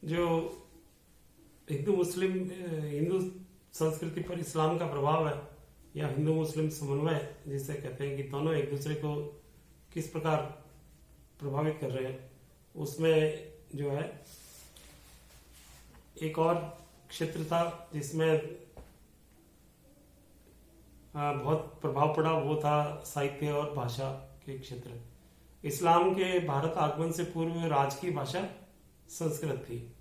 जो हिंदू संस्कृति पर इस्लाम का प्रभाव है या हिंदू मुस्लिम समन्वय जिसे कहते हैं कि दोनों एक दूसरे को किस प्रकार प्रभावित कर रहे हैं, उसमें जो है एक और क्षेत्र था जिसमें बहुत प्रभाव पड़ा, वो था साहित्य और भाषा के क्षेत्र। इस्लाम के भारत आगमन से पूर्व राजकीय भाषा संस्कृत थी,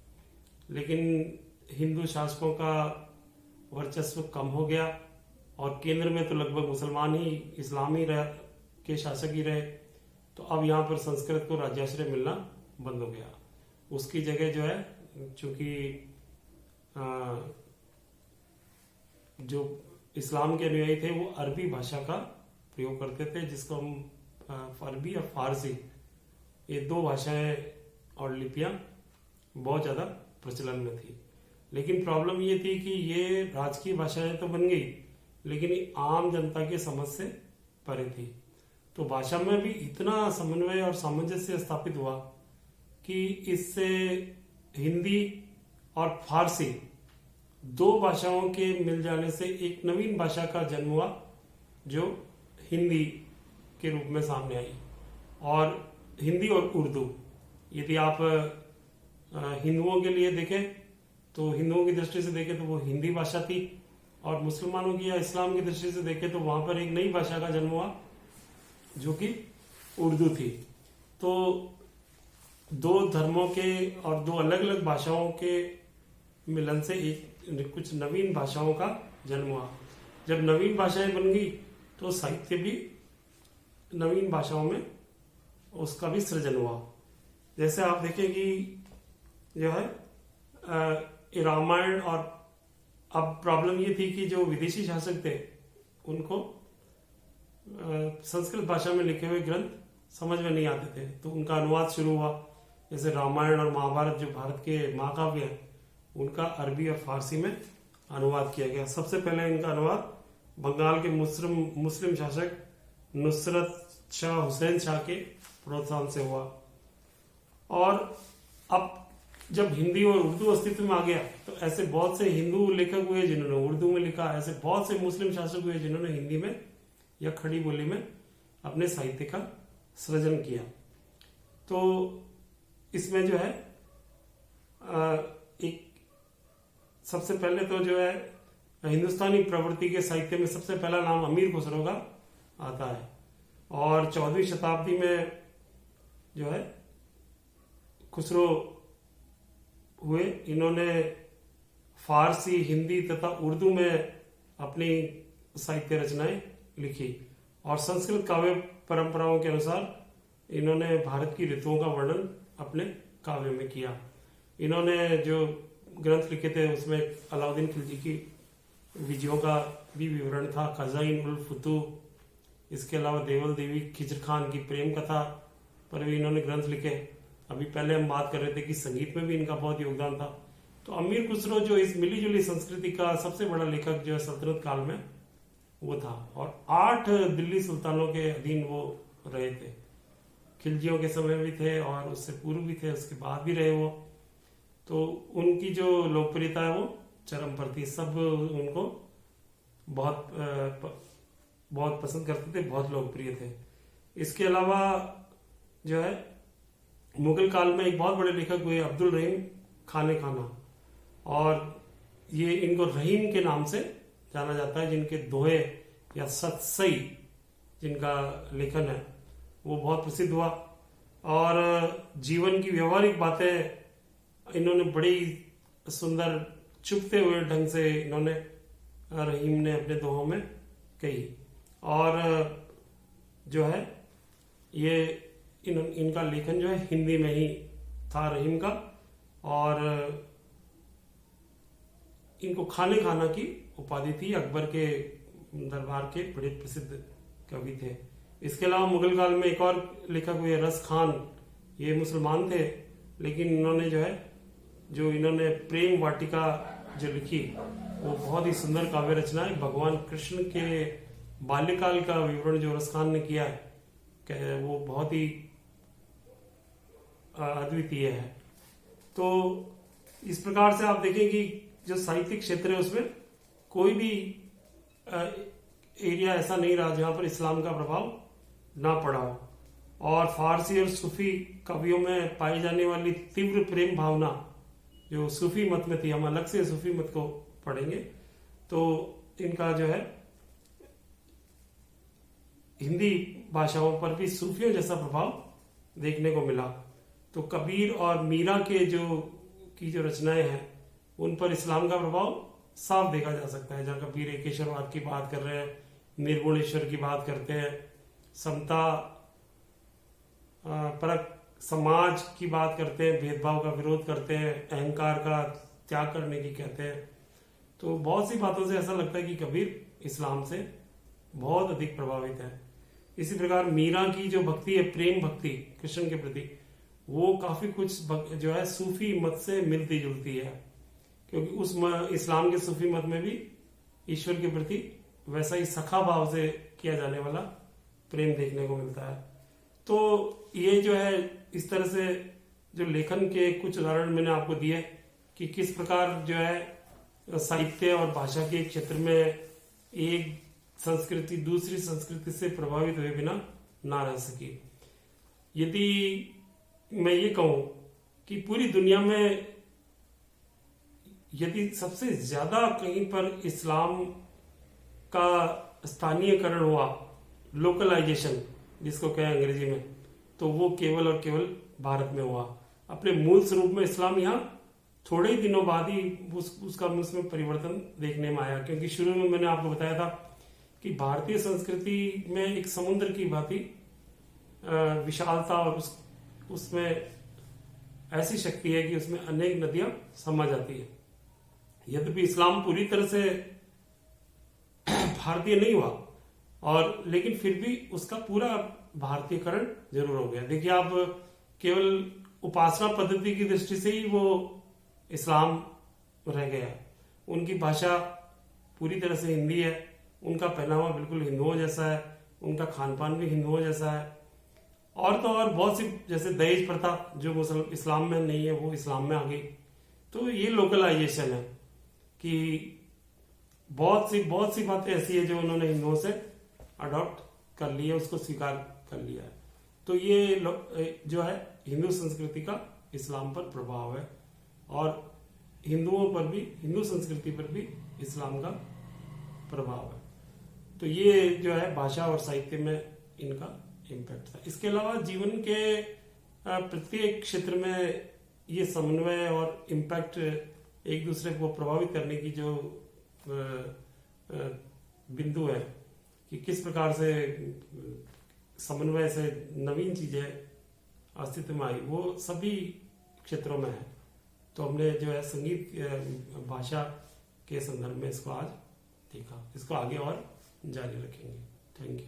लेकिन हिंदू शासकों का वर्चस्व कम हो गया और केंद्र में तो लगभग मुसलमान ही, इस्लामी के शासक ही रहे। तो अब यहाँ पर संस्कृत को राज्याश्रय मिलना बंद हो गया। उसकी जगह जो है, चूंकि जो इस्लाम के अनुयायी थे वो अरबी भाषा का प्रयोग करते थे, जिसको हम अरबी और फारसी, ये दो भाषाएं और लिपियां बहुत ज्यादा प्रचलन में थी। लेकिन प्रॉब्लम ये थी कि ये राजकीय भाषाएं तो बन गई, लेकिन ये आम जनता की समझ से परे थी। तो भाषा में भी इतना समन्वय और सामंजस्य स्थापित हुआ कि इससे हिंदी और फारसी दो भाषाओं के मिल जाने से एक नवीन भाषा का जन्म हुआ, जो हिंदी के रूप में सामने आई। और हिंदी और उर्दू, यदि आप हिंदुओं के लिए देखें तो हिंदुओं की दृष्टि से देखें तो वो हिंदी भाषा थी, और मुसलमानों की या इस्लाम की दृष्टि से देखें तो वहां पर एक नई भाषा का जन्म हुआ जो कि उर्दू थी। तो दो धर्मों के और दो अलग अलग भाषाओं के मिलन से एक कुछ नवीन भाषाओं का जन्म हुआ। जब नवीन भाषाएं बन गई तो साहित्य भी नवीन भाषाओं में उसका भी सृजन हुआ। जैसे आप देखें कि जो है रामायण, और अब प्रॉब्लम ये थी कि जो विदेशी शासक थे उनको संस्कृत भाषा में लिखे हुए ग्रंथ समझ में नहीं आते थे, तो उनका अनुवाद शुरू हुआ। जैसे रामायण और महाभारत जो भारत के महाकाव्य हैं, उनका अरबी और फारसी में अनुवाद किया गया। सबसे पहले इनका अनुवाद बंगाल के मुस्लिम शासक नुसरत शाह हुसैन शाह के प्रोत्साहन से हुआ। और अब जब हिंदी और उर्दू अस्तित्व में आ गया तो ऐसे बहुत से हिंदू लेखक हुए जिन्होंने उर्दू में लिखा, ऐसे बहुत से मुस्लिम शासक हुए जिन्होंने हिंदी में या खड़ी बोली में अपने साहित्य का सृजन किया। तो इसमें जो है एक सबसे पहले तो जो है हिंदुस्तानी प्रवृत्ति के साहित्य में सबसे पहला नाम अमीर खुसरो का आता है, और 14वीं शताब्दी में जो है खुसरो हुए। इन्होंने फारसी, हिंदी तथा उर्दू में अपनी साहित्य रचनाएं लिखी, और संस्कृत काव्य परंपराओं के अनुसार इन्होंने भारत की ऋतुओं का वर्णन अपने काव्य में किया। इन्होंने जो ग्रंथ लिखे थे उसमें अलाउद्दीन खिलजी की विजयों का भी विवरण था, खजाइन उल फुतूह, इसके अलावा देवल देवी खिजर खान की प्रेम कथा पर भी इन्होंने ग्रंथ लिखे। अभी पहले हम बात कर रहे थे कि संगीत में भी इनका बहुत योगदान था। तो अमीर खुसरो जो इस मिली-जुली संस्कृति का सबसे बड़ा लेखक जो है सल्तनत काल में वो था, और 8 दिल्ली सुल्तानों के अधीन वो रहे थे। खिलजियों के समय भी थे और उससे पूर्व भी थे, उसके बाद भी रहे वो। तो उनकी जो लोकप्रियता है वो चरम पर थी, सब उनको बहुत पसंद करते थे, बहुत लोकप्रिय थे। इसके अलावा जो है मुगल काल में एक बहुत बड़े लेखक हुए अब्दुल रहीम खाने खाना, और ये इनको रहीम के नाम से जाना जाता है, जिनके दोहे या सतसई जिनका लेखन है वो बहुत प्रसिद्ध हुआ। और जीवन की व्यवहारिक बातें इन्होंने बड़ी सुंदर चुपते हुए ढंग से इन्होंने रहीम ने अपने दोहों में कही। और जो है ये इनका लेखन जो है हिंदी में ही था रहीम का, और इनको खाने खाना की उपाधि थी। अकबर के दरबार के बड़े प्रसिद्ध कवि थे। इसके अलावा मुगल काल में एक और लेखक हुए रस खान, ये मुसलमान थे, लेकिन इन्होंने जो इन्होंने प्रेम वाटिका जो लिखी वो बहुत ही सुंदर काव्य रचना है। भगवान कृष्ण के बाल्यकाल का विवरण जो रस खान ने किया है वो बहुत ही अद्वितीय है। तो इस प्रकार से आप देखें कि जो साहित्यिक क्षेत्र है उसमें कोई भी एरिया ऐसा नहीं रहा जहां पर इस्लाम का प्रभाव ना पड़ा हो। और फारसी और सूफी कवियों में पाई जाने वाली तीव्र प्रेम भावना जो सूफी मत में थी, हम अलग से सूफी मत को पढ़ेंगे, तो इनका जो है हिंदी भाषाओं पर भी सूफियों जैसा प्रभाव देखने को मिला। तो कबीर और मीरा के जो रचनाएं हैं उन पर इस्लाम का प्रभाव साफ देखा जा सकता है। जहां कबीर एकेश्वरवाद की बात कर रहे हैं, निर्गुणेश्वर की बात करते हैं, समता परक समाज की बात करते हैं, भेदभाव का विरोध करते हैं, अहंकार का त्याग करने की कहते हैं। तो बहुत सी बातों से ऐसा लगता है कि कबीर इस्लाम से बहुत अधिक प्रभावित है। इसी प्रकार मीरा की जो भक्ति है, प्रेम भक्ति कृष्ण के प्रति, वो काफी कुछ जो है सूफी मत से मिलती जुलती है, क्योंकि उस इस्लाम के सूफी मत में भी ईश्वर के प्रति वैसा ही सखा भाव से किया जाने वाला प्रेम देखने को मिलता है। तो ये जो है इस तरह से जो लेखन के कुछ उदाहरण मैंने आपको दिए कि किस प्रकार जो है साहित्य और भाषा के क्षेत्र में एक संस्कृति दूसरी संस्कृति से प्रभावित हुए बिना ना रह सकी। यदि मैं ये कहूं कि पूरी दुनिया में यदि सबसे ज्यादा कहीं पर इस्लाम का स्थानीयकरण हुआ, लोकलाइजेशन जिसको कहें अंग्रेजी में, तो वो केवल और केवल भारत में हुआ। अपने मूल स्वरूप में इस्लाम यहाँ थोड़े ही दिनों बाद ही उसका उसमें परिवर्तन देखने में आया, क्योंकि शुरू में मैंने आपको बताया था कि भारतीय संस्कृति में एक समुद्र की भांति विशालता और उसमें ऐसी शक्ति है कि उसमें अनेक नदियां समा जाती है। यद्यपि इस्लाम पूरी तरह से भारतीय नहीं हुआ, और लेकिन फिर भी उसका पूरा भारतीयकरण जरूर हो गया। देखिए, आप केवल उपासना पद्धति की दृष्टि से ही वो इस्लाम रह गया। उनकी भाषा पूरी तरह से हिंदी है, उनका पहनावा बिल्कुल हिंदुओं जैसा है, उनका खान पान भी हिंदुओं जैसा है, और तो और बहुत सी जैसे दहेज प्रथा जो मुस्लिम इस्लाम में नहीं है वो इस्लाम में आ गई। तो ये लोकलाइजेशन है कि बहुत सी बातें ऐसी है जो उन्होंने हिंदुओं से अडॉप्ट कर ली है, उसको स्वीकार कर लिया है। तो ये जो है हिंदू संस्कृति का इस्लाम पर प्रभाव है, और हिंदुओं पर भी, हिंदू संस्कृति पर भी इस्लाम का प्रभाव है। तो ये जो है भाषा और साहित्य में इनका इम्पैक्ट था। इसके अलावा जीवन के प्रत्येक क्षेत्र में ये समन्वय और इम्पैक्ट, एक दूसरे को प्रभावित करने की जो बिंदु है कि किस प्रकार से समन्वय से नवीन चीजें अस्तित्व में आई, वो सभी क्षेत्रों में है। तो हमने जो है संगीत भाषा के संदर्भ में इसको आज देखा, इसको आगे और जारी रखेंगे। Thank you.